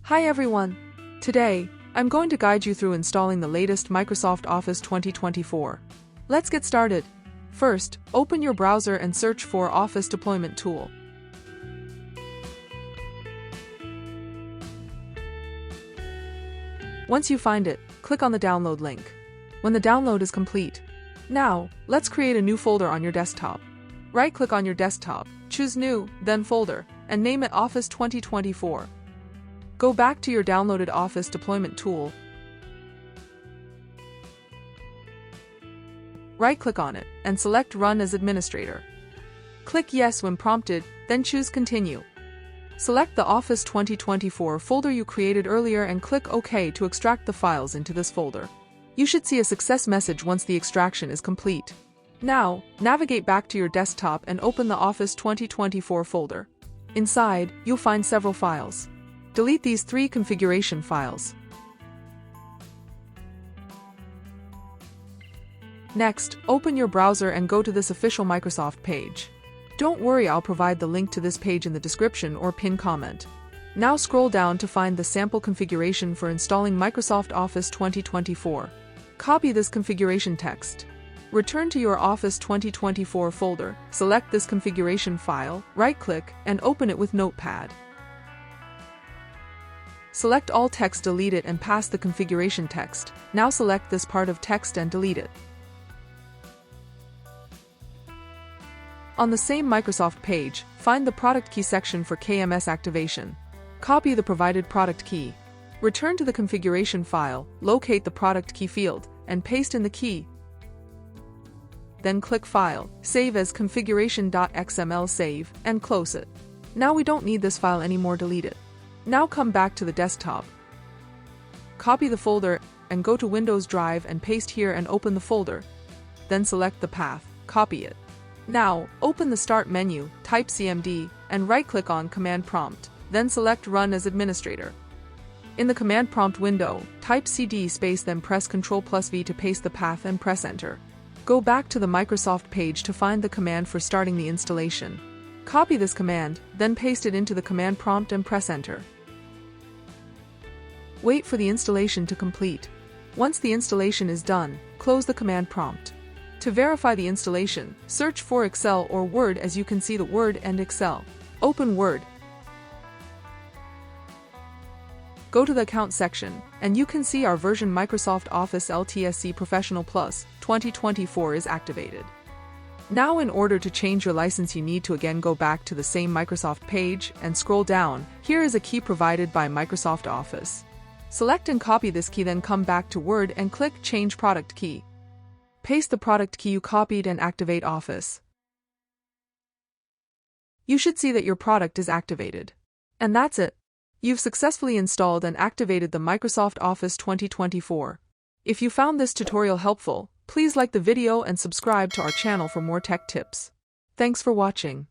Hi everyone! Today, I'm going to guide you through installing the latest Microsoft Office 2024. Let's get started. First, open your browser and search for Office Deployment Tool. Once you find it, click on the download link. When the download is complete, now, let's create a new folder on your desktop. Right-click on your desktop, choose New, then Folder, and name it Office 2024. Go back to your downloaded Office Deployment Tool. Right-click on it, and select Run as Administrator. Click Yes when prompted, then choose Continue. Select the Office 2024 folder you created earlier and click OK to extract the files into this folder. You should see a success message once the extraction is complete. Now, navigate back to your desktop and open the Office 2024 folder. Inside, you'll find several files. Delete these 3 configuration files. Next, open your browser and go to this official Microsoft page. Don't worry, I'll provide the link to this page in the description or pin comment. Now scroll down to find the sample configuration for installing Microsoft Office 2024. Copy this configuration text. Return to your Office 2024 folder, select this configuration file, right-click, and open it with Notepad. Select all text, delete it, and paste the configuration text. Now select this part of text and delete it. On the same Microsoft page, find the product key section for KMS activation. Copy the provided product key. Return to the configuration file, locate the product key field, and paste in the key. Then click File, Save as configuration.xml, save, and close it. Now we don't need this file anymore, delete it. Now come back to the desktop. Copy the folder and go to Windows Drive and paste here and open the folder. Then select the path, copy it. Now, open the Start menu, type CMD, and right-click on Command Prompt, then select Run as Administrator. In the Command Prompt window, type CD space then press Ctrl+V to paste the path and press Enter. Go back to the Microsoft page to find the command for starting the installation. Copy this command, then paste it into the command prompt and press Enter. Wait for the installation to complete. Once the installation is done, close the command prompt. To verify the installation, search for Excel or Word, as you can see the Word and Excel. Open Word. Go to the Account section, and you can see our version Microsoft Office LTSC Professional Plus 2024 is activated. Now, in order to change your license, you need to again go back to the same Microsoft page and scroll down. Here is a key provided by Microsoft Office. Select and copy this key, then come back to Word and click Change Product Key. Paste the product key you copied and activate Office. You should see that your product is activated. And that's it. You've successfully installed and activated the Microsoft Office 2024. If you found this tutorial helpful, please like the video and subscribe to our channel for more tech tips. Thanks for watching.